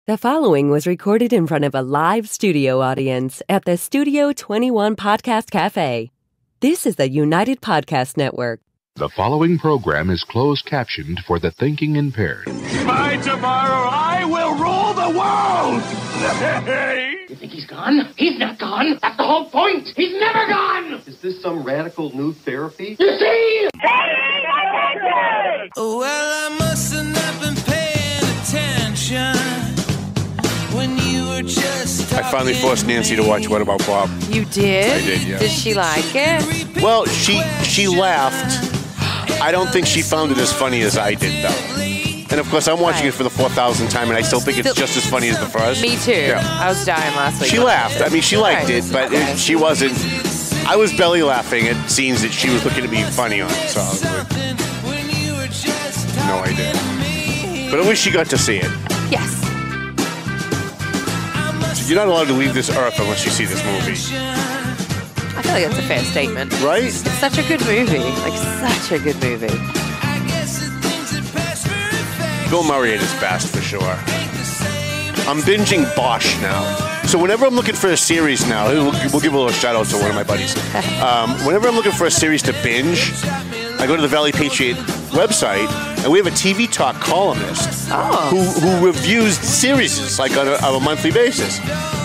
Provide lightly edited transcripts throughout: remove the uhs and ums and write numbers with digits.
The following was recorded in front of a live studio audience at the Studio 21 Podcast Cafe. This is the United Podcast Network. The following program is closed captioned for the thinking impaired. By tomorrow, I will rule the world! You think he's gone? He's not gone. That's the whole point. He's never gone. Is this some radical new therapy? You see? Well, I must have not been paying attention when you were just I finally forced Nancy to watch What About Bob? You did? I did, yeah. Did she like it? Well, she laughed. I don't think she found it as funny as I did, though. And, of course, I'm watching it for the 4,000th time, and I still think it's just as funny as the first. Me too. Yeah. I was dying last week. She laughed. I mean, she liked it, but she wasn't. I was belly laughing at scenes that she was looking at me funny on, so I was like, no idea. But at least she got to see it. Yes. So you're not allowed to leave this earth unless you see this movie. I feel like that's a fair statement. Right? It's such a good movie. Like, such a good movie. Bill Murray at his best, for sure. I'm binging Bosch now. So whenever I'm looking for a series now, we'll give a little shout out to one of my buddies. Whenever I'm looking for a series to binge, I go to the Valley Patriot website, and we have a TV Talk columnist who reviews series like on a monthly basis.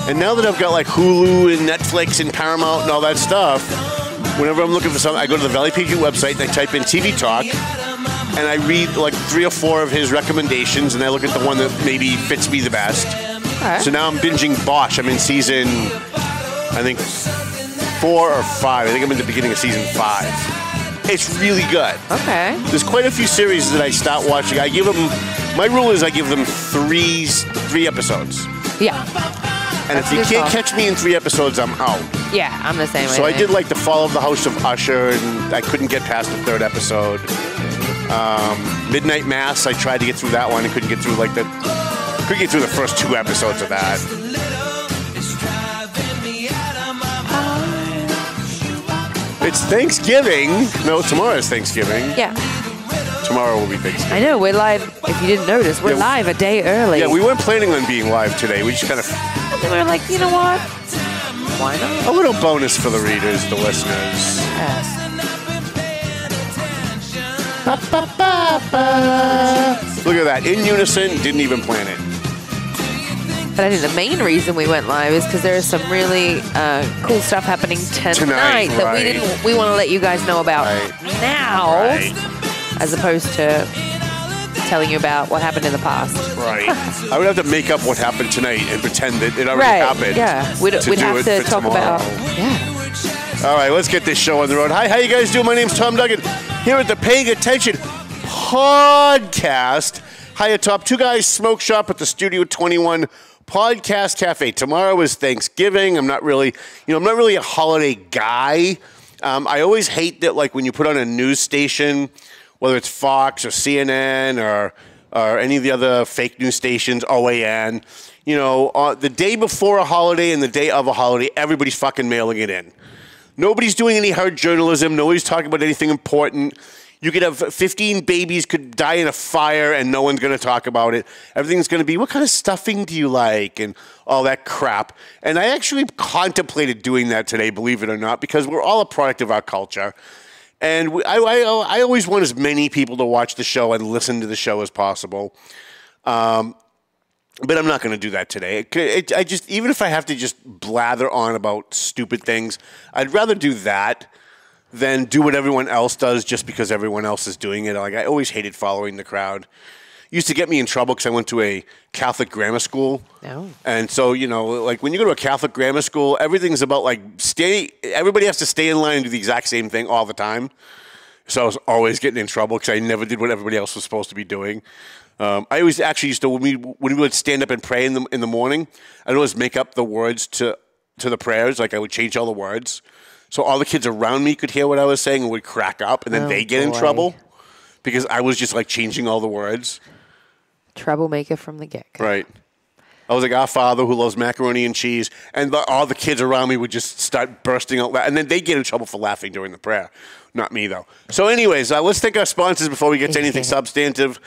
And now that I've got like Hulu and Netflix and Paramount and all that stuff, whenever I'm looking for something, I go to the Valley Patriot website and I type in TV Talk, and I read like 3 or 4 of his recommendations, and I look at the one that maybe fits me the best. Okay. So now I'm binging Bosch. I'm in season, I think, 4 or 5. I think I'm in the beginning of season 5. It's really good. Okay. There's quite a few series that I start watching. I give them, my rule is I give them 3 episodes. Yeah. And if you can't catch me in 3 episodes, I'm out. Yeah, I'm the same way. So I did like the Fall of the House of Usher, and I couldn't get past the 3rd episode. Midnight Mass, I tried to get through that one. I couldn't get through couldn't get through the first 2 episodes of that. It's Thanksgiving. No, tomorrow is Thanksgiving. Yeah. Tomorrow will be Thanksgiving. I know, we're live. If you didn't notice, we're live a day early. Yeah, we weren't planning on being live today. We just kind of... And then we were like, you know what? Why not? A little bonus for the readers, the listeners. Yes. Look at that. In unison, didn't even plan it. But I think the main reason we went live is because there is some really cool stuff happening tonight that right. we want to let you guys know about now, as opposed to telling you about what happened in the past. Right. I would have to make up what happened tonight and pretend that it already happened. Yeah. We'd have to talk about. Yeah. All right, let's get this show on the road. Hi, how you guys doing? My name's Tom Duggan here at the Paying Attention Podcast. Hi, atop 2 Guys Smoke Shop at the Studio 21 Podcast Cafe. Tomorrow is Thanksgiving. I'm not really a holiday guy. I always hate that, like, when you put on a news station, whether it's Fox or CNN or any of the other fake news stations, OAN, the day before a holiday and the day of a holiday, everybody's fucking mailing it in. Nobody's doing any hard journalism. Nobody's talking about anything important. You could have 15 babies could die in a fire and no one's going to talk about it. Everything's going to be, what kind of stuffing do you like? And all that crap. And I actually contemplated doing that today, believe it or not, because we're all a product of our culture. And I always want as many people to watch the show and listen to the show as possible. But I'm not going to do that today. I just, even if I have to just blather on about stupid things, I'd rather do that than do what everyone else does just because everyone else is doing it. Like, I always hated following the crowd. Used to get me in trouble because I went to a Catholic grammar school. Oh. And so, like when you go to a Catholic grammar school, everything's about like everybody has to stay in line and do the exact same thing all the time. So I was always getting in trouble because I never did what everybody else was supposed to be doing. I always actually used to, when we would stand up and pray in the morning, I'd always make up the words to the prayers. Like, I would change all the words. So all the kids around me could hear what I was saying and would crack up, and then they get in trouble because I was just like changing all the words. Troublemaker from the get-go. Right. I was like, Our Father who loves macaroni and cheese, and all the kids around me would just start bursting out, and then they get in trouble for laughing during the prayer. Not me, though. So anyways, let's thank our sponsors before we get to anything substantive.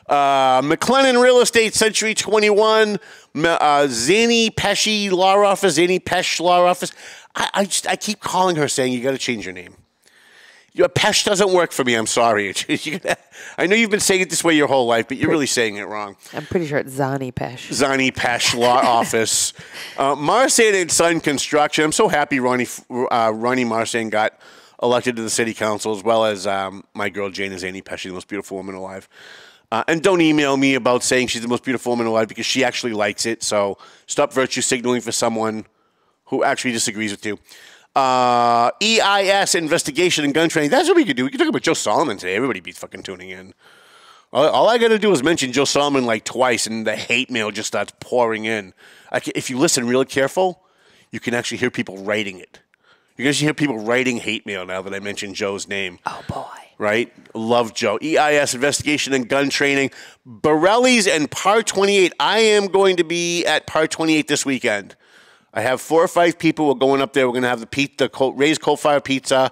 McLennan Real Estate, Century 21, Zany Pesci Law Office, Zany Pesh Law Office. I keep calling her saying, you got to change your name. Your Pesh doesn't work for me. I'm sorry. I know you've been saying it this way your whole life, but you're really saying it wrong. I'm pretty sure it's Zany Pesh. Zany Pesh Law Office. Marsan and Son Construction. I'm so happy Ronnie Marsan got elected to the city council, as well as my girl Jane is Zany Pesh, the most beautiful woman alive. And don't email me about saying she's the most beautiful woman alive, because she actually likes it. So stop virtue signaling for someone who actually disagrees with you. EIS, investigation and gun training. That's what we could do. We could talk about Joe Solomon today. Everybody be fucking tuning in. All I got to do is mention Joe Solomon like twice, and the hate mail just starts pouring in. If you listen real careful, you can actually hear people writing it. You can actually hear people writing hate mail now that I mentioned Joe's name. Oh, boy. Right? Love Joe. EIS, investigation and gun training. Borelli's and Par 28. I am going to be at Par 28 this weekend. I have 4 or 5 people. We're going up there. We're going to have the raised coal-fire pizza.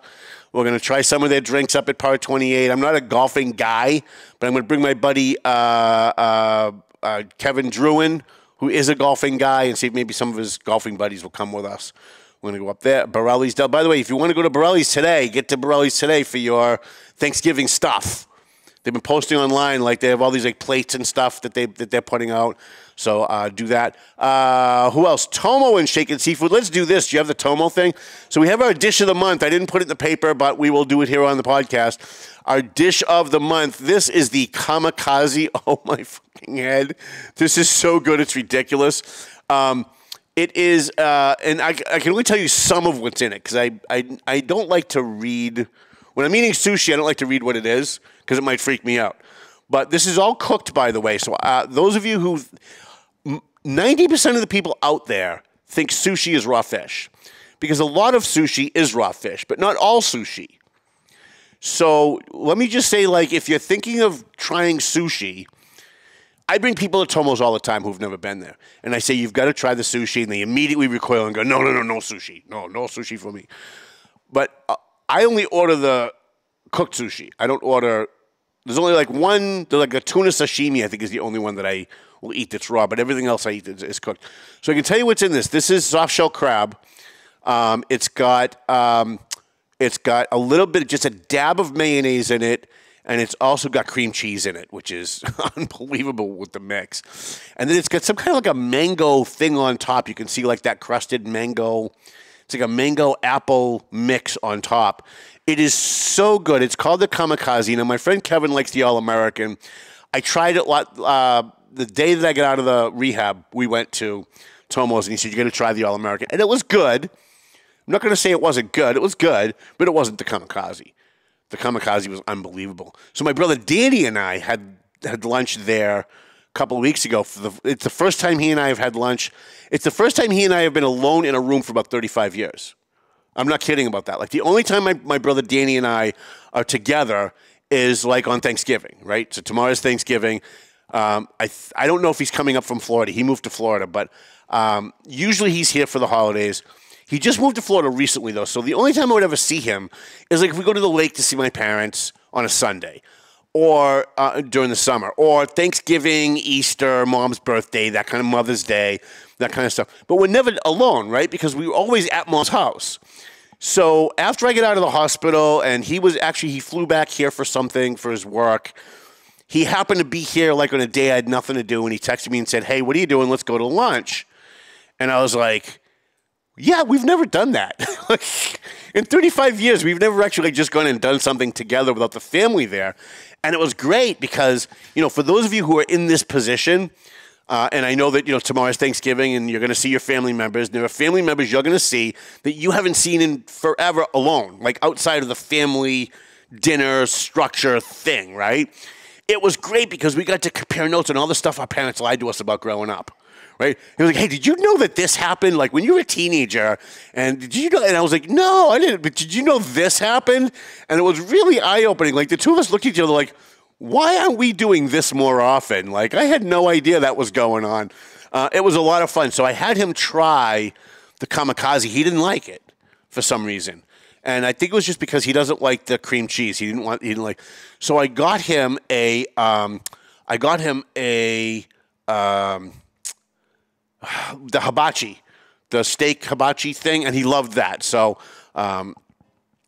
We're going to try some of their drinks up at Par 28. I'm not a golfing guy, but I'm going to bring my buddy Kevin Druin, who is a golfing guy, and see if maybe some of his golfing buddies will come with us. We're going to go up there. Borelli's. By the way, if you want to go to Borelli's today, get to Borelli's today for your Thanksgiving stuff. They've been posting online, like they have all these like plates and stuff that they're putting out. So do that. Who else? Tomo and Shaken Seafood. Let's do this. Do you have the Tomo thing? So we have our dish of the month. I didn't put it in the paper, but we will do it here on the podcast. Our dish of the month. This is the kamikaze. Oh, my fucking head. This is so good. It's ridiculous. It is, and I can only tell you some of what's in it, because I don't like to read. When I'm eating sushi, I don't like to read what it is, because it might freak me out. But this is all cooked, by the way. So those of you who, 90% of the people out there think sushi is raw fish, because a lot of sushi is raw fish, but not all sushi. So let me just say, like, if you're thinking of trying sushi, I bring people to Tomo's all the time who've never been there. And I say, you've got to try the sushi, and they immediately recoil and go, no sushi. No sushi for me. But I only order the cooked sushi. I don't order. There's only like one. There's like a tuna sashimi, I think, is the only one that I will eat that's raw. But everything else I eat is cooked. So I can tell you what's in this. This is soft shell crab. It's got a little bit, just a dab of mayonnaise in it, and it's also got cream cheese in it, which is unbelievable with the mix. And then it's got some kind of like a mango thing on top. You can see like that crusted mango. It's like a mango apple mix on top. It is so good. It's called the kamikaze. Now, my friend Kevin likes the All-American. I tried it the day that I got out of the rehab. We went to Tomo's, and he said, you got to try the All-American. And it was good. I'm not going to say it wasn't good. It was good, but it wasn't the kamikaze. The kamikaze was unbelievable. So my brother Danny and I had lunch there a couple of weeks ago. It's the first time he and I have had lunch. It's the first time he and I have been alone in a room for about 35 years. I'm not kidding about that. Like, the only time my brother Danny and I are together is like on Thanksgiving, right? So tomorrow's Thanksgiving. I don't know if he's coming up from Florida. He moved to Florida, but usually he's here for the holidays. He just moved to Florida recently, though, so the only time I would ever see him is like if we go to the lake to see my parents on a Sunday, or during the summer, or Thanksgiving, Easter, Mom's birthday, that kind of Mother's Day, that kind of stuff. But we're never alone, right? Because we were always at Mom's house. So after I get out of the hospital, and he flew back here for something for his work. He happened to be here like on a day I had nothing to do, and he texted me and said, hey, what are you doing? Let's go to lunch. And I was like, yeah, we've never done that. In 35 years, we've never actually just gone and done something together without the family there. And it was great because, for those of you who are in this position, and I know that, tomorrow's Thanksgiving and you're going to see your family members. There are family members you're going to see that you haven't seen in forever alone, like outside of the family dinner structure thing, right? It was great because we got to compare notes on all the stuff our parents lied to us about growing up. Right? He was like, hey, did you know that this happened? Like when you were a teenager, and did you know? And I was like, no, I didn't. But did you know this happened? And it was really eye-opening. Like the two of us looked at each other like, why aren't we doing this more often? Like I had no idea that was going on. It was a lot of fun. So I had him try the kamikaze. He didn't like it for some reason. And I think it was just because he doesn't like the cream cheese. He didn't like. So I got him a I got him the hibachi, the steak hibachi thing, and he loved that. So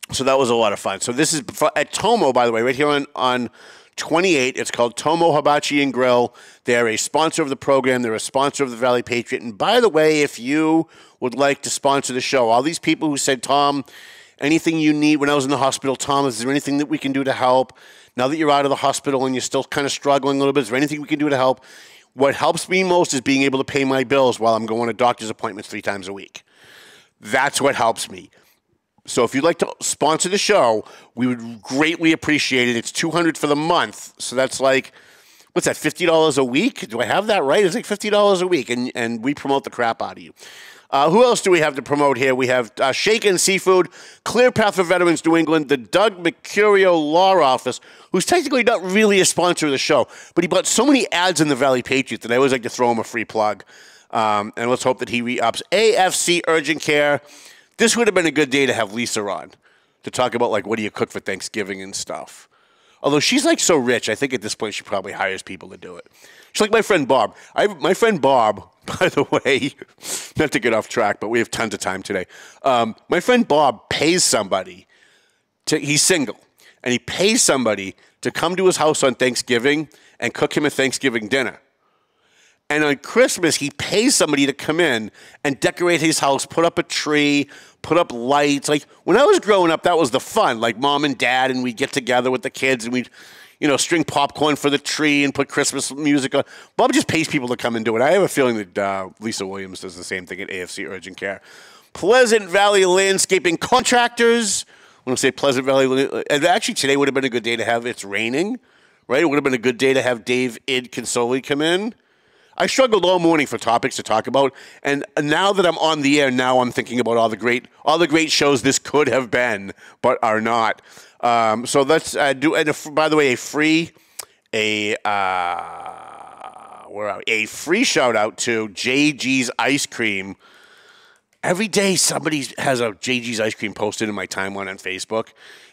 so that was a lot of fun. So this is at Tomo, by the way, right here on 28. It's called Tomo Hibachi and Grill. They're a sponsor of the program. They're a sponsor of the Valley Patriot. And by the way, if you would like to sponsor the show, all these people who said, Tom, anything you need when I was in the hospital, Tom, is there anything that we can do to help? Now that you're out of the hospital and you're still kind of struggling a little bit, is there anything we can do to help? What helps me most is being able to pay my bills while I'm going to doctor's appointments 3 times a week. That's what helps me. So if you'd like to sponsor the show, we would greatly appreciate it. It's $200 for the month. So that's like, what's that, $50 a week? Do I have that right? It's like $50 a week, and we promote the crap out of you. Who else do we have to promote here? We have Shaken Seafood, Clear Path for Veterans New England, the Doug Mercurio Law Office, who's technically not really a sponsor of the show, but he bought so many ads in the Valley Patriot that I always like to throw him a free plug. And let's hope that he re-ups. AFC Urgent Care. This would have been a good day to have Lisa on to talk about, like, what do you cook for Thanksgiving and stuff. Although she's, like, so rich, I think at this point she probably hires people to do it. She's like my friend Bob. My friend Bob, by the way, not to get off track, but we have tons of time today. My friend Bob pays somebody he's single, and he pays somebody to come to his house on Thanksgiving and cook him a Thanksgiving dinner. And on Christmas, he pays somebody to come in and decorate his house, put up a tree, put up lights. Like, when I was growing up, that was the fun. Like, mom and dad, and we'd get together with the kids, and we'd, string popcorn for the tree and put Christmas music on. Bob just pays people to come and do it. I have a feeling that Lisa Williams does the same thing at AFC Urgent Care. Pleasant Valley Landscaping Contractors. When I say Pleasant Valley, and actually today would have been a good day to have, it's raining, right? It would have been a good day to have Dave Consoli come in. I struggled all morning for topics to talk about, and now that I'm on the air, now I'm thinking about all the great shows this could have been, but are not. So let's do. And by the way, a free shout out to JG's Ice Cream. Every day somebody has a JG's Ice Cream posted in my timeline on Facebook,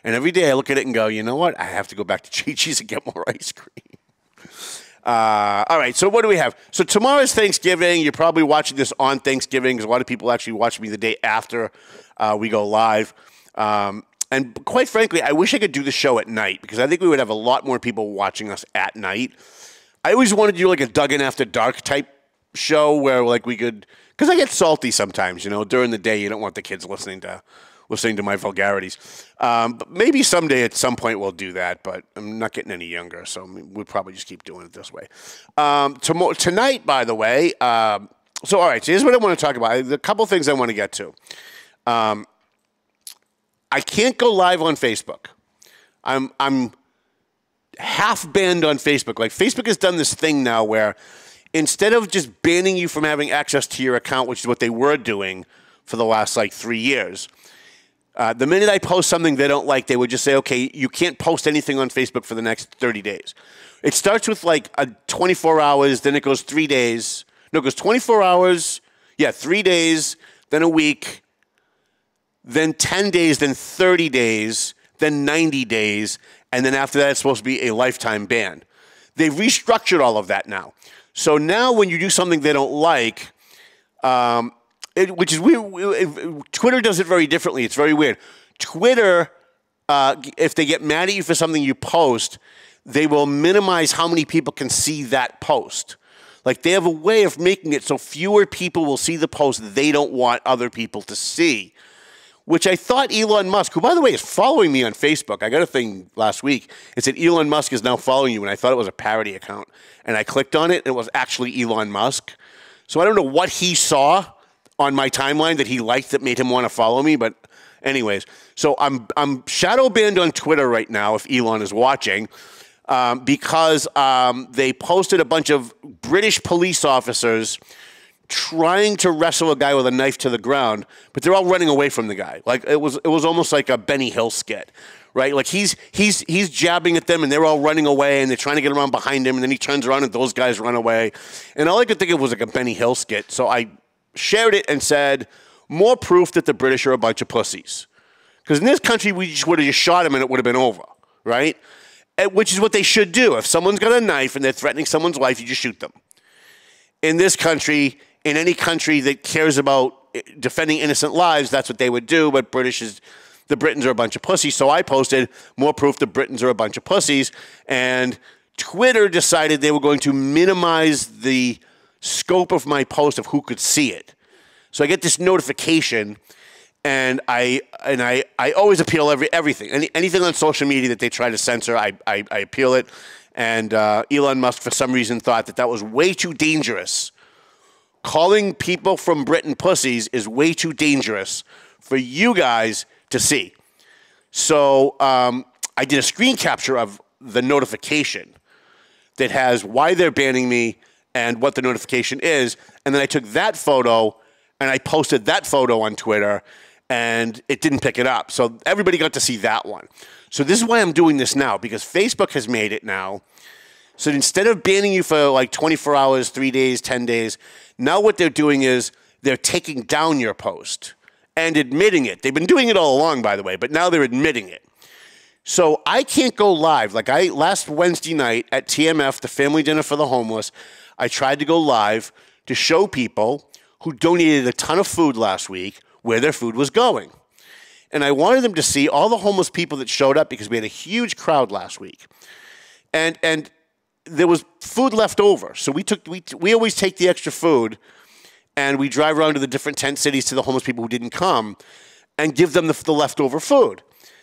and every day I look at it and go, you know what? I have to go back to JG's and get more ice cream. All right, so what do we have? So tomorrow's Thanksgiving. You're probably watching this on Thanksgiving because a lot of people actually watch me the day after we go live. And quite frankly, I wish I could do the show at night because I think we would have a lot more people watching us at night. I always wanted to do like a Duggan After Dark type show where like we could, because I get salty sometimes, during the day you don't want the kids listening to my vulgarities. But maybe someday at some point we'll do that, but I'm not getting any younger, so we'll probably just keep doing it this way. Tonight, by the way, so all right, so here's what I want to talk about. A couple things I want to get to. I can't go live on Facebook. I'm half banned on Facebook. Like, Facebook has done this thing now where instead of just banning you from having access to your account, which is what they were doing for the last, 3 years, the minute I post something they don't like, they would just say, okay, you can't post anything on Facebook for the next 30 days. It starts with a 24 hours, then it goes 3 days. No, it goes 24 hours, 3 days, then a week, then 10 days, then 30 days, then 90 days, and then after that it's supposed to be a lifetime ban. They've restructured all of that now. So now when you do something they don't like, which is weird. Twitter does it very differently. It's very weird. Twitter, if they get mad at you for something you post, they will minimize how many people can see that post. Like, they have a way of making it so fewer people will see the post they don't want other people to see, which I thought Elon Musk, who, by the way, is following me on Facebook. I got a thing last week. It said Elon Musk is now following you, and I thought it was a parody account. And I clicked on it, and it was actually Elon Musk. So I don't know what he saw on my timeline that he liked that made him want to follow me, but anyways. So I'm shadow banned on Twitter right now, if Elon is watching, because they posted a bunch of British police officers trying to wrestle a guy with a knife to the ground, but they're all running away from the guy. Like, it was almost like a Benny Hill skit, right? Like, he's jabbing at them, and they're all running away, and they're trying to get around behind him, and then he turns around, and those guys run away. And all I could think of was like a Benny Hill skit. So I shared it and said, more proof that the British are a bunch of pussies. Because in this country, we just would have just shot him, and it would have been over, right? which is what they should do. If someone's got a knife and they're threatening someone's life, you just shoot them. In this country, in any country that cares about defending innocent lives, that's what they would do. But the Britons are a bunch of pussies. So I posted more proof the Britons are a bunch of pussies. And Twitter decided they were going to minimize the scope of my post of who could see it. So I get this notification, and I always appeal everything. Anything on social media that they try to censor, I appeal it. And Elon Musk, for some reason, thought that was way too dangerous. Calling people from Britain pussies is way too dangerous for you guys to see. So I did a screen capture of the notification that has why they're banning me and what the notification is. And then I took that photo and I posted that photo on Twitter, and it didn't pick it up. So everybody got to see that one. So this is why I'm doing this now, because Facebook has made it now. So instead of banning you for like 24 hours, 3 days, 10 days, now what they're doing is they're taking down your post and admitting it. They've been doing it all along, by the way, but now they're admitting it. So I can't go live. Like last Wednesday night at TMF, the Family Dinner for the Homeless, I tried to go live to show people who donated a ton of food last week where their food was going. And I wanted them to see all the homeless people that showed up because we had a huge crowd last week. And there was food left over. So we always take the extra food and we drive around to the different tent cities to the homeless people who didn't come and give them the leftover food.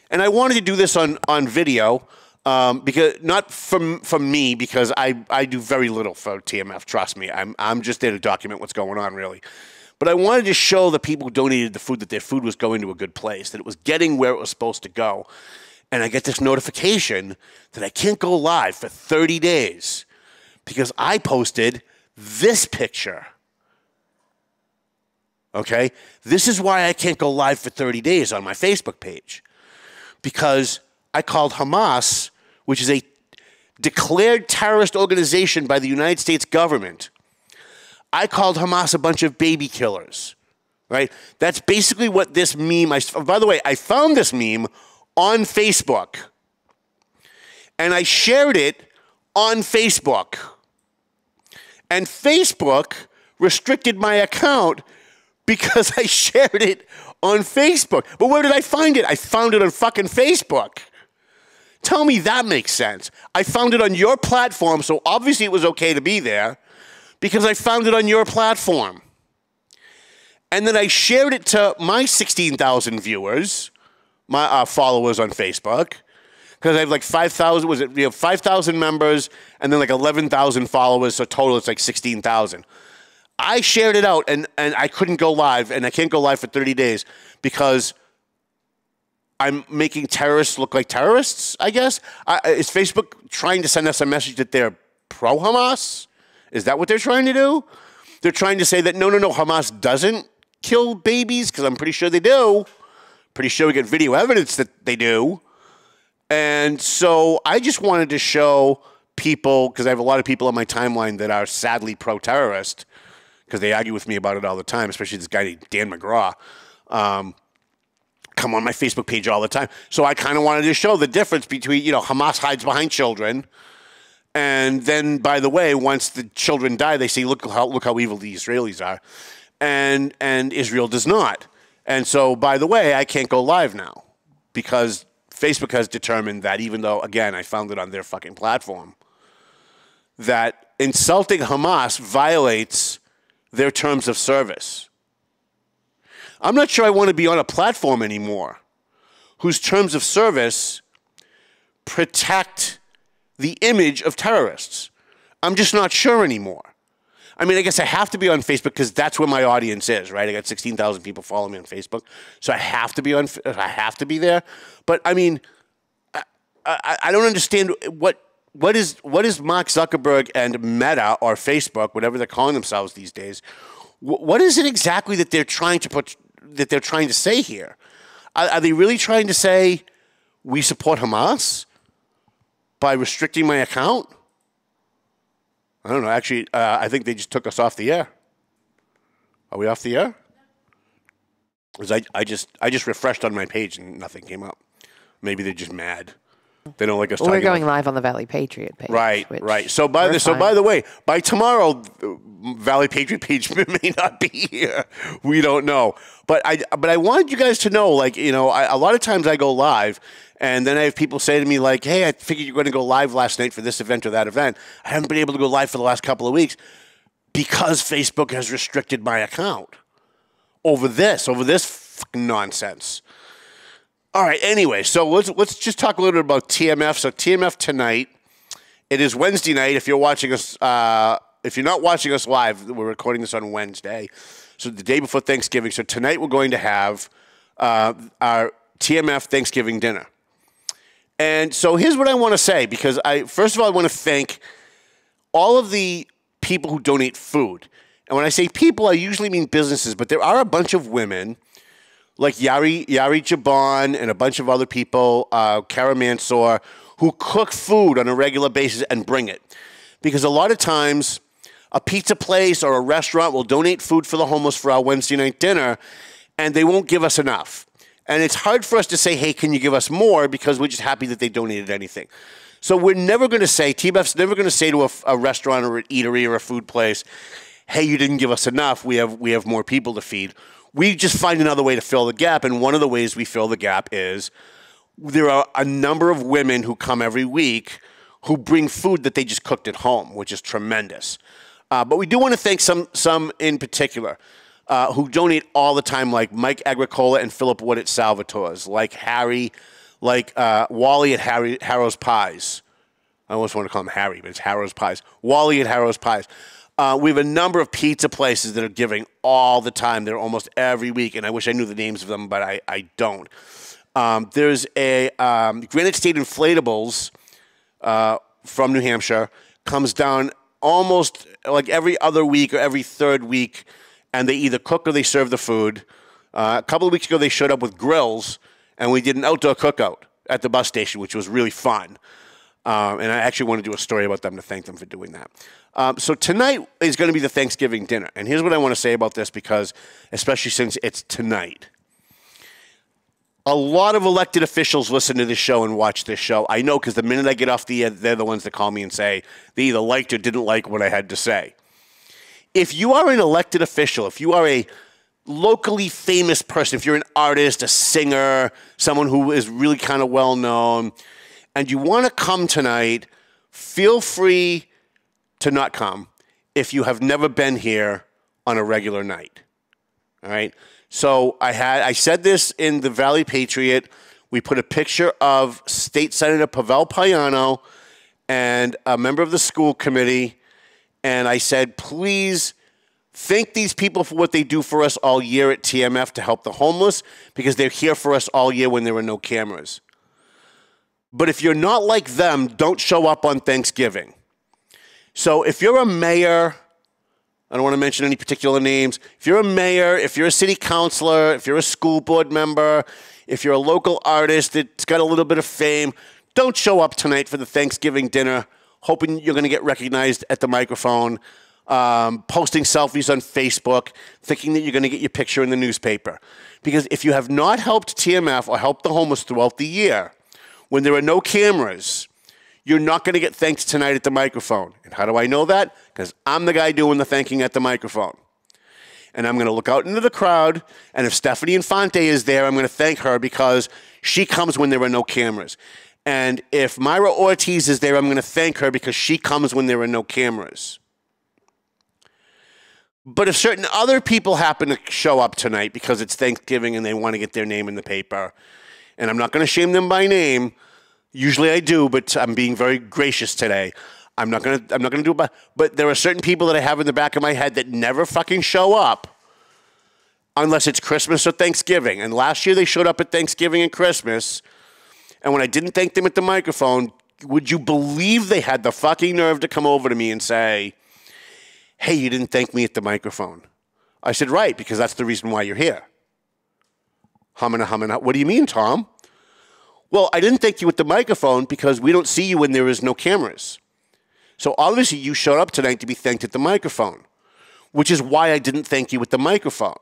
And I wanted to do this on video because not from me, because I do very little for TMF. Trust me, I'm just there to document what's going on, really. But I wanted to show the people who donated the food that their food was going to a good place, that it was getting where it was supposed to go. And I get this notification that I can't go live for 30 days because I posted this picture. Okay? This is why I can't go live for 30 days on my Facebook page. Because I called Hamas, which is a declared terrorist organization by the United States government, I called Hamas a bunch of baby killers, right? That's basically what this meme, by the way, I found this meme on Facebook, and I shared it on Facebook. And Facebook restricted my account because I shared it on Facebook. But where did I find it? I found it on fucking Facebook. Tell me that makes sense. I found it on your platform, so obviously it was okay to be there because I found it on your platform. And then I shared it to my 16,000 viewers, my followers on Facebook, because I have like 5,000, 5,000 members and then like 11,000 followers, so total it's like 16,000. I shared it out and I couldn't go live, and I can't go live for 30 days because I'm making terrorists look like terrorists, I guess. Is Facebook trying to send us a message that they're pro-Hamas? Is that what they're trying to do? They're trying to say that, no, Hamas doesn't kill babies, because I'm pretty sure they do. Pretty sure we get video evidence that they do. And so I just wanted to show people, because I have a lot of people on my timeline that are sadly pro-terrorist, because they argue with me about it all the time, especially this guy named Dan McGraw. Come on my Facebook page all the time. So I kind of wanted to show the difference between, Hamas hides behind children. And then, by the way, once the children die, they say, look how evil the Israelis are. And Israel does not. And so, by the way, I can't go live now because Facebook has determined that, even though, again, I found it on their fucking platform, that insulting Hamas violates their terms of service. I'm not sure I want to be on a platform anymore whose terms of service protect the image of terrorists. I'm just not sure anymore. I mean, I guess I have to be on Facebook because that's where my audience is, right? I got 16,000 people following me on Facebook, so I have to be there. But I mean, I don't understand what is Mark Zuckerberg and Meta or Facebook, whatever they're calling themselves these days. What is it exactly that they're trying to say here? Are they really trying to say we support Hamas by restricting my account? I don't know. Actually, I think they just took us off the air. Are we off the air? Because I just refreshed on my page and nothing came up. Maybe they're just mad. They don't like us Well, talking we're going about live on the Valley Patriot page. Right. So by the way, by tomorrow, Valley Patriot page may not be here. We don't know. But I wanted you guys to know, like, you know, a lot of times I go live, and then I have people say to me, like, hey, I figured you were going to go live last night for this event or that event. I haven't been able to go live for the last couple of weeks because Facebook has restricted my account over this fucking nonsense. All right, anyway, so let's just talk a little bit about TMF. So TMF tonight, it is Wednesday night. If you're watching us, if you're not watching us live, we're recording this on Wednesday, so the day before Thanksgiving. So tonight we're going to have our TMF Thanksgiving dinner. And so here's what I want to say, because first of all, I want to thank all of the people who donate food. And when I say people, I usually mean businesses, but there are a bunch of women like Yari Jaban and a bunch of other people, Kara Mansour, who cook food on a regular basis and bring it. Because a lot of times, a pizza place or a restaurant will donate food for the homeless for our Wednesday night dinner, and they won't give us enough. And it's hard for us to say, hey, can you give us more? Because we're just happy that they donated anything. So we're never going to say, TBF's never going to say to a restaurant or an eatery or a food place, hey, you didn't give us enough. We have more people to feed. We just find another way to fill the gap, and one of the ways we fill the gap is there are a number of women who come every week who bring food that they just cooked at home, which is tremendous. But we do want to thank some in particular who donate all the time, like Mike Agricola and Philip Wood at Salvatore's, like Harry, like Wally at Harrow's Pies. I almost want to call him Harry, but it's Harrow's Pies. Wally at Harrow's Pies. We have a number of pizza places that are giving all the time. They're almost every week, and I wish I knew the names of them, but I don't. There's a Granite State Inflatables from New Hampshire, comes down almost like every other week or every third week, and they either cook or they serve the food. A couple of weeks ago, they showed up with grills, and we did an outdoor cookout at the bus station, which was really fun. And I actually want to do a story about them to thank them for doing that. So tonight is going to be the Thanksgiving dinner. And here's what I want to say about this, because especially since it's tonight. A lot of elected officials listen to this show and watch this show. I know, because the minute I get off the air, they're the ones that call me and say they either liked or didn't like what I had to say. If you are an elected official, if you are a locally famous person, if you're an artist, a singer, someone who is really kind of well known, and you want to come tonight, feel free to not come if you have never been here on a regular night. All right? So I said this in the Valley Patriot. We put a picture of State Senator Pavel Payano and a member of the school committee, and I said, please thank these people for what they do for us all year at TMF to help the homeless, because they're here for us all year when there are no cameras. But if you're not like them, don't show up on Thanksgiving. So if you're a mayor, I don't want to mention any particular names. If you're a mayor, if you're a city councilor, if you're a school board member, if you're a local artist that's got a little bit of fame, don't show up tonight for the Thanksgiving dinner hoping you're going to get recognized at the microphone, posting selfies on Facebook, thinking that you're going to get your picture in the newspaper. Because if you have not helped TMF or helped the homeless throughout the year, when there are no cameras, you're not going to get thanked tonight at the microphone. And how do I know that? Because I'm the guy doing the thanking at the microphone. And I'm going to look out into the crowd, and if Stephanie Infante is there, I'm going to thank her because she comes when there are no cameras. And if Myra Ortiz is there, I'm going to thank her because she comes when there are no cameras. But if certain other people happen to show up tonight because it's Thanksgiving and they want to get their name in the paper, and I'm not going to shame them by name. Usually I do, but I'm being very gracious today. I'm not going to do it. But there are certain people that I have in the back of my head that never fucking show up unless it's Christmas or Thanksgiving. And last year they showed up at Thanksgiving and Christmas. And when I didn't thank them at the microphone, would you believe they had the fucking nerve to come over to me and say, hey, you didn't thank me at the microphone? I said, right, because that's the reason why you're here. Humana. What do you mean, Tom? Well, I didn't thank you at the microphone because we don't see you when there is no cameras. So obviously you showed up tonight to be thanked at the microphone, which is why I didn't thank you at the microphone.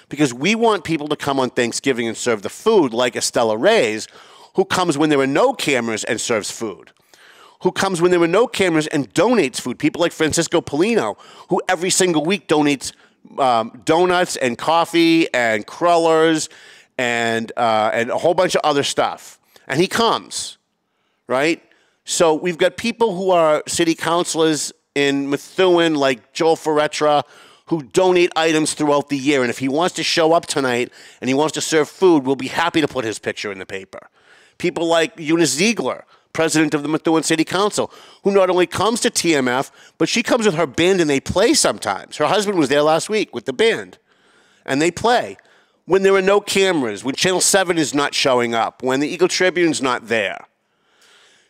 Because we want people to come on Thanksgiving and serve the food like Estella Reyes, who comes when there are no cameras and serves food, who comes when there are no cameras and donates food. People like Francisco Polino, who every single week donates donuts and coffee and crullers and a whole bunch of other stuff. And he comes, right? So we've got people who are city councilors in Methuen, like Joel Ferretra, who donate items throughout the year. And if he wants to show up tonight and he wants to serve food, we'll be happy to put his picture in the paper. People like Eunice Ziegler, president of the Methuen City Council, who not only comes to TMF, but she comes with her band and they play sometimes. Her husband was there last week with the band, and they play. When there are no cameras, when Channel 7 is not showing up, when the Eagle Tribune's not there.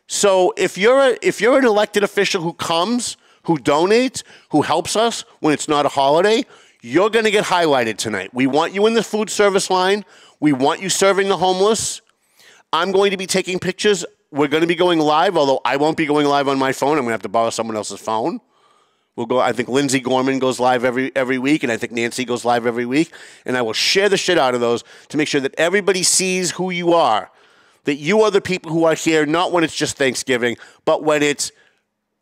So if you're an elected official who comes, who donates, who helps us when it's not a holiday, you're going to get highlighted tonight. We want you in the food service line. We want you serving the homeless. I'm going to be taking pictures. We're going to be going live, although I won't be going live on my phone. I'm going to have to borrow someone else's phone. We'll go. I think Lindsay Gorman goes live every week, and I think Nancy goes live every week. And I will share the shit out of those to make sure that everybody sees who you are, that you are the people who are here, not when it's just Thanksgiving, but when it's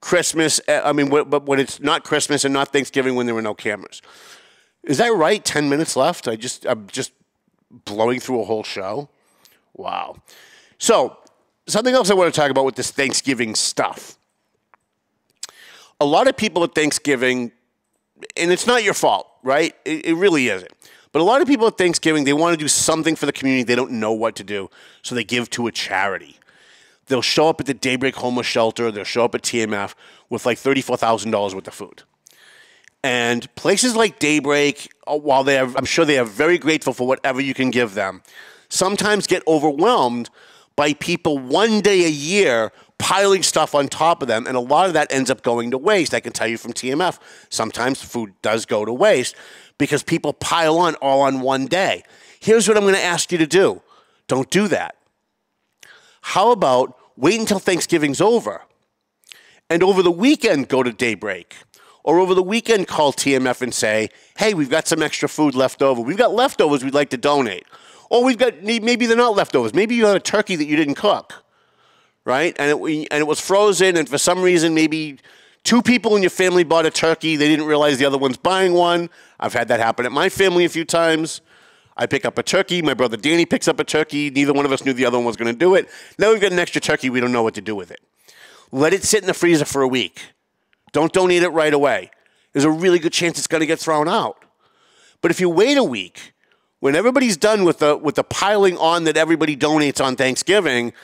Christmas. But when it's not Christmas and not Thanksgiving, when there were no cameras. Is that right? 10 minutes left. I'm just blowing through a whole show. Wow. So something else I want to talk about with this Thanksgiving stuff. A lot of people at Thanksgiving, and it's not your fault, right? It really isn't. But a lot of people at Thanksgiving, they want to do something for the community. They don't know what to do, so they give to a charity. They'll show up at the Daybreak Homeless Shelter. They'll show up at TMF with like $34,000 worth of food. And places like Daybreak, while I'm sure they are very grateful for whatever you can give them, sometimes get overwhelmed by people one day a year piling stuff on top of them, and a lot of that ends up going to waste. I can tell you from TMF, sometimes food does go to waste because people pile on all on one day. Here's what I'm going to ask you to do. Don't do that. How about wait until Thanksgiving's over, and over the weekend go to Daybreak, or over the weekend call TMF and say, hey, we've got some extra food left over. We've got leftovers we'd like to donate. Or maybe they're not leftovers. Maybe you had a turkey that you didn't cook, right? And it was frozen, and for some reason, maybe 2 people in your family bought a turkey. They didn't realize the other one's buying one. I've had that happen at my family a few times. I pick up a turkey. My brother Danny picks up a turkey. Neither one of us knew the other one was going to do it. Now we've got an extra turkey. We don't know what to do with it. Let it sit in the freezer for a week. Don't donate it right away. There's a really good chance it's going to get thrown out. But if you wait a week, when everybody's done with the piling on that everybody donates on Thanksgiving,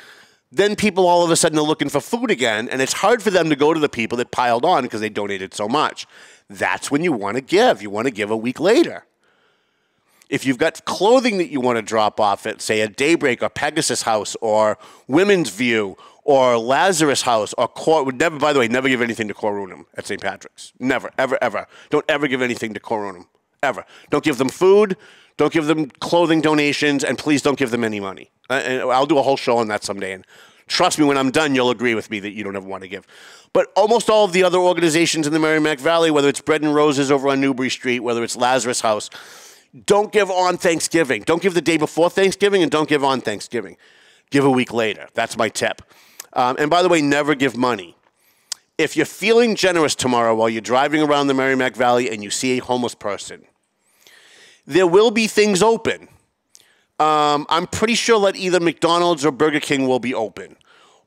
then people all of a sudden are looking for food again, and it's hard for them to go to the people that piled on because they donated so much. That's when you want to give. You want to give a week later. If you've got clothing that you want to drop off at, say, a Daybreak or Pegasus House or Women's View or Lazarus House or by the way, never give anything to Corunum at St. Patrick's. Never, ever, ever. Don't ever give anything to Corunum. Ever. Don't give them food. Don't give them clothing donations, and please don't give them any money. And I'll do a whole show on that someday, and trust me, when I'm done, you'll agree with me that you don't ever want to give. But almost all of the other organizations in the Merrimack Valley, whether it's Bread and Roses over on Newbury Street, whether it's Lazarus House, don't give on Thanksgiving. Don't give the day before Thanksgiving, and don't give on Thanksgiving. Give a week later. That's my tip. And by the way, never give money. If you're feeling generous tomorrow while you're driving around the Merrimack Valley and you see a homeless person, there will be things open. I'm pretty sure that either McDonald's or Burger King will be open.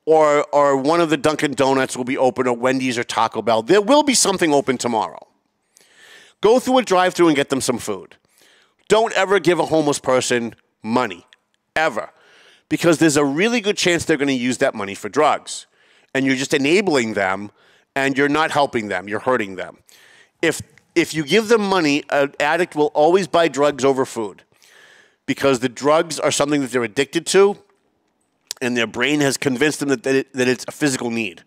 Or one of the Dunkin' Donuts will be open, or Wendy's or Taco Bell. There will be something open tomorrow. Go through a drive-thru and get them some food. Don't ever give a homeless person money. Ever. Because there's a really good chance they're going to use that money for drugs. And you're just enabling them, and you're not helping them. You're hurting them. If you give them money, an addict will always buy drugs over food because the drugs are something that they're addicted to, and their brain has convinced them that it's a physical need.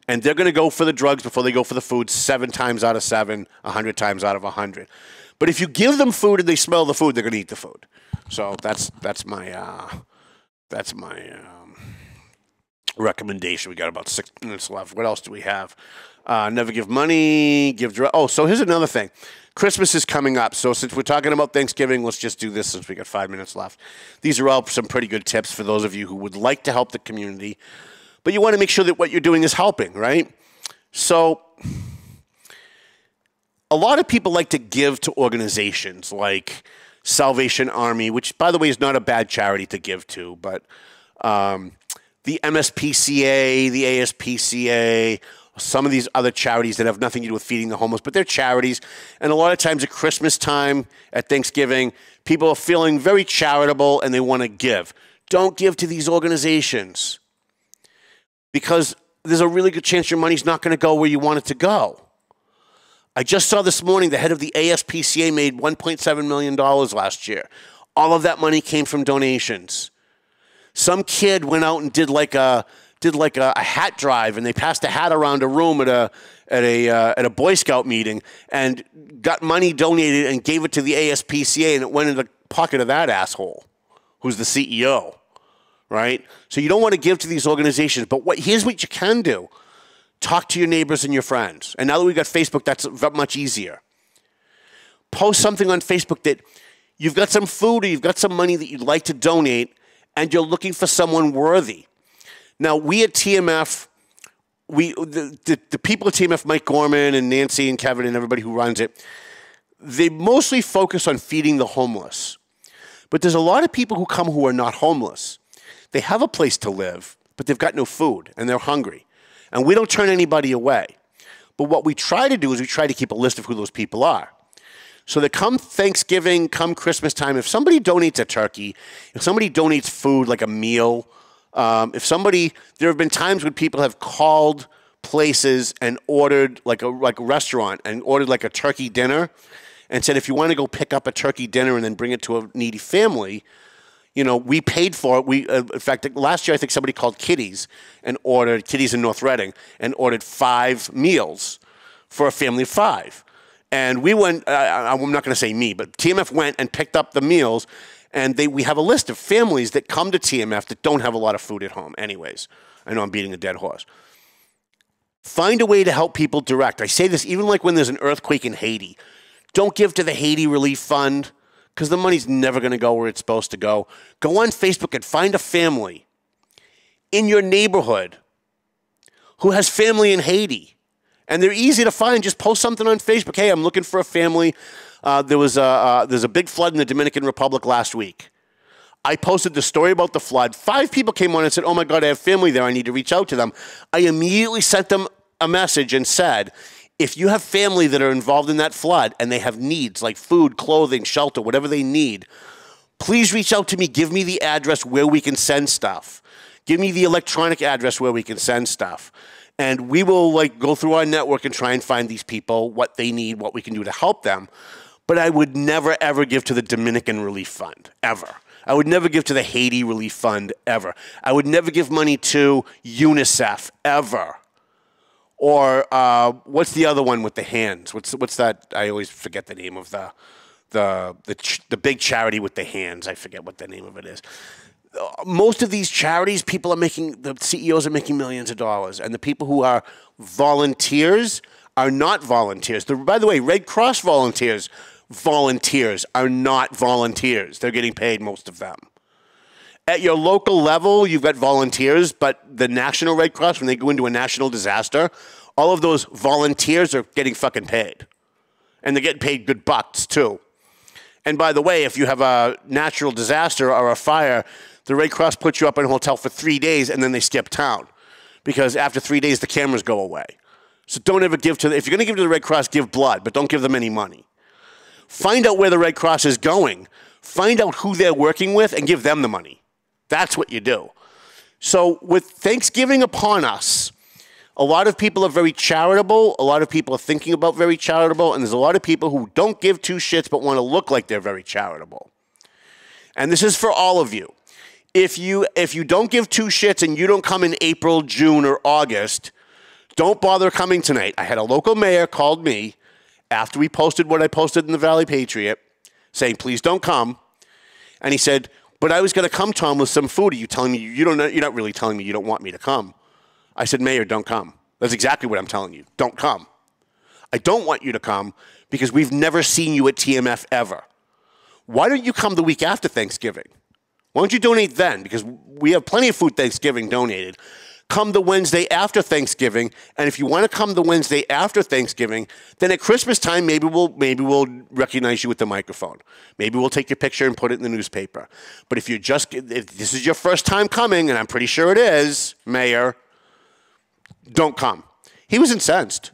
And they're going to go for the drugs before they go for the food 7 times out of 7, 100 times out of 100. But if you give them food and they smell the food, they're going to eat the food. So that's my recommendation. We got about 6 minutes left. What else do we have? Never give money, give direct. Oh, so here's another thing. Christmas is coming up. So since we're talking about Thanksgiving, let's just do this since we got 5 minutes left. These are all some pretty good tips for those of you who would like to help the community, but you want to make sure that what you're doing is helping, right? So a lot of people like to give to organizations like Salvation Army, which, by the way, is not a bad charity to give to, but the MSPCA, the ASPCA, some of these other charities that have nothing to do with feeding the homeless, but they're charities. And a lot of times at Christmas time, at Thanksgiving, people are feeling very charitable and they want to give. Don't give to these organizations because there's a really good chance your money's not going to go where you want it to go. I just saw this morning the head of the ASPCA made $1.7 million last year. All of that money came from donations. Some kid went out and did like a hat drive, and they passed a hat around a room at a Boy Scout meeting and got money donated and gave it to the ASPCA, and it went in the pocket of that asshole who's the CEO, right? So you don't want to give to these organizations, but here's what you can do. Talk to your neighbors and your friends. And now that we've got Facebook, that's much easier. Post something on Facebook that you've got some food or you've got some money that you'd like to donate, and you're looking for someone worthy. Now, we at TMF, the people at TMF, Mike Gorman and Nancy and Kevin and everybody who runs it, they mostly focus on feeding the homeless. But there's a lot of people who come who are not homeless. They have a place to live, but they've got no food, and they're hungry. And we don't turn anybody away. But what we try to do is we try to keep a list of who those people are. So that come Thanksgiving, come Christmas time, if somebody donates a turkey, if somebody donates food like a meal, there have been times when people have called places and ordered like a restaurant and ordered like a turkey dinner and said, if you want to go pick up a turkey dinner and then bring it to a needy family, we paid for it. In fact, last year I think somebody called Kitty's in North Reading and ordered 5 meals for a family of 5. And we went, I'm not going to say me, but TMF went and picked up the meals, and we have a list of families that come to TMF that don't have a lot of food at home anyways. I know I'm beating a dead horse. Find a way to help people direct. I say this even like when there's an earthquake in Haiti. Don't give to the Haiti Relief Fund because the money's never going to go where it's supposed to go. Go on Facebook and find a family in your neighborhood who has family in Haiti. And they're easy to find. Just post something on Facebook. Hey, I'm looking for a family. There's a big flood in the Dominican Republic last week. I posted the story about the flood. 5 people came on and said, oh, my God, I have family there. I need to reach out to them. I immediately sent them a message and said, if you have family that are involved in that flood and they have needs like food, clothing, shelter, whatever they need, please reach out to me. Give me the address where we can send stuff. Give me the electronic address where we can send stuff. And we will go through our network and try and find these people, what they need, what we can do to help them. But I would never, ever give to the Dominican Relief Fund, ever. I would never give to the Haiti Relief Fund, ever. I would never give money to UNICEF, ever. Or what's the other one with the hands? What's that? I always forget the name of the big charity with the hands. I forget what the name of it is. Most of these charities, the CEOs are making millions of dollars, and the people who are volunteers are not volunteers. By the way, Red Cross volunteers are not volunteers. They're getting paid, most of them. At your local level, you've got volunteers, but the National Red Cross, when they go into a national disaster, all of those volunteers are getting fucking paid. And they're getting paid good bucks, too. And by the way, if you have a natural disaster or a fire, the Red Cross puts you up in a hotel for 3 days, and then they skip town. Because after 3 days, the cameras go away. So don't ever give to if you're going to give to the Red Cross, give blood, but don't give them any money. Find out where the Red Cross is going. Find out who they're working with and give them the money. That's what you do. So with Thanksgiving upon us, a lot of people are very charitable. A lot of people are thinking about very charitable. And there's a lot of people who don't give 2 shits but want to look like they're very charitable. And this is for all of you. If you don't give 2 shits and you don't come in April, June, or August, don't bother coming tonight. I had a local mayor called me after we posted what I posted in the Valley Patriot saying, please don't come. And he said, But I was going to come, Tom, with some food. Are you telling me you're not really telling me you don't want me to come? I said, Mayor, don't come. That's exactly what I'm telling you. Don't come. I don't want you to come because we've never seen you at TMF ever. Why don't you come the week after Thanksgiving? Why don't you donate then? Because we have plenty of food Thanksgiving donated. Come the Wednesday after Thanksgiving, and if you want to come the Wednesday after Thanksgiving, then at Christmas time, maybe we'll recognize you with the microphone. Maybe we'll take your picture and put it in the newspaper. But if this is your first time coming, and I'm pretty sure it is, Mayor, don't come. He was incensed.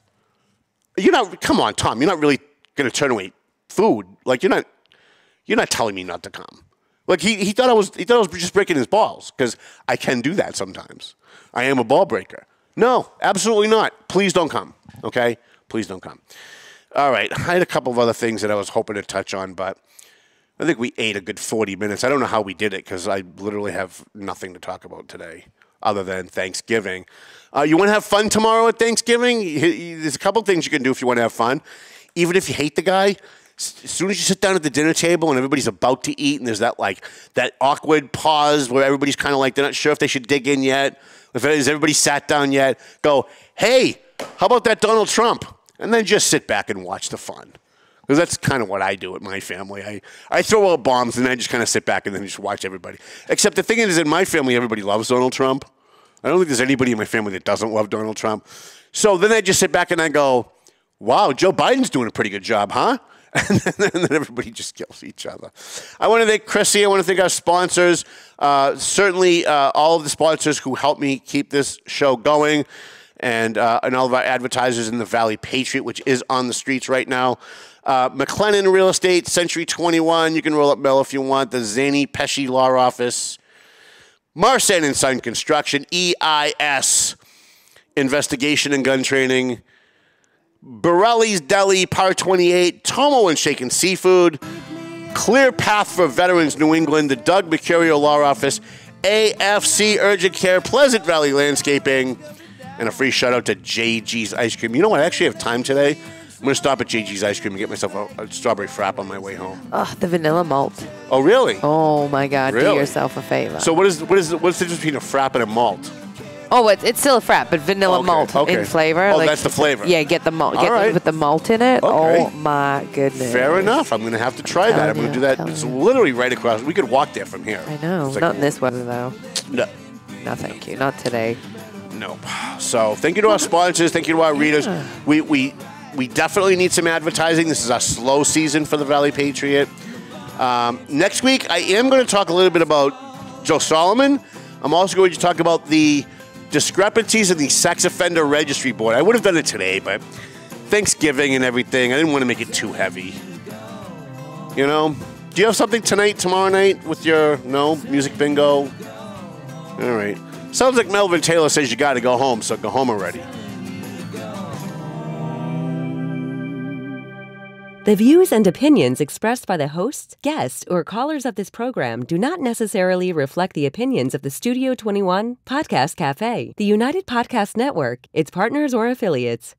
Come on, Tom, you're not really going to turn away food. Like, you're not telling me not to come. Like, he thought I was just breaking his balls, because I can do that sometimes. I am a ball breaker. No, absolutely not. Please don't come, okay? Please don't come. All right, I had a couple of other things that I was hoping to touch on, but I think we ate a good 40 minutes. I don't know how we did it, because I literally have nothing to talk about today other than Thanksgiving. You want to have fun tomorrow at Thanksgiving? There's a couple things you can do if you want to have fun. Even if you hate the guy, as soon as you sit down at the dinner table and everybody's about to eat and there's that awkward pause where everybody's kind of like they're not sure if they should dig in yet, if everybody sat down yet, go, hey, how about that Donald Trump? And then just sit back and watch the fun. Because that's kind of what I do at my family. I throw out bombs and I just kind of sit back and then just watch everybody. Except the thing is, in my family, everybody loves Donald Trump. I don't think there's anybody in my family that doesn't love Donald Trump. So then I just sit back and I go, wow, Joe Biden's doing a pretty good job, huh? And then everybody just kills each other. I want to thank Chrissy. I want to thank our sponsors. Certainly all of the sponsors who help me keep this show going, and all of our advertisers in the Valley Patriot, which is on the streets right now. McLennan Real Estate, Century 21. You can roll up mail if you want. The Zany Pesci Law Office. Marsan and Son Construction. EIS Investigation and Gun Training. Borelli's Deli, Par 28, Tomo and Shaken Seafood, Clear Path for Veterans New England, the Doug Mercurio Law Office, AFC Urgent Care, Pleasant Valley Landscaping, and a free shout out to JG's Ice Cream. You know what? I actually have time today. I'm going to stop at JG's Ice Cream and get myself a strawberry frap on my way home. Oh, the vanilla malt. Oh, really? Oh, my God. Really? Do yourself a favor. So what's the difference between a frap and a malt? Oh, it's still a frap, but vanilla malt in flavor. Oh, that's the flavor. Yeah, get the malt. With the malt in it. Okay. Oh, my goodness. Fair enough. I'm going to have to try that. I'm going to do that. It's literally right across. We could walk there from here. I know. Not in this weather, though. No. No, thank you. Not today. Nope. So thank you to our sponsors. Thank you to our readers. We definitely need some advertising. This is our slow season for the Valley Patriot. Next week, I am going to talk a little bit about Joe Solomon. I'm also going to talk about the discrepancies in the Sex Offender Registry Board. I would have done it today, but Thanksgiving and everything, I didn't want to make it too heavy. You know? Do you have something tonight, tomorrow night with your, music bingo? All right. Sounds like Melvin Taylor says you got to go home, so go home already. The views and opinions expressed by the hosts, guests, or callers of this program do not necessarily reflect the opinions of the Studio 21 Podcast Cafe, the United Podcast Network, its partners, or affiliates.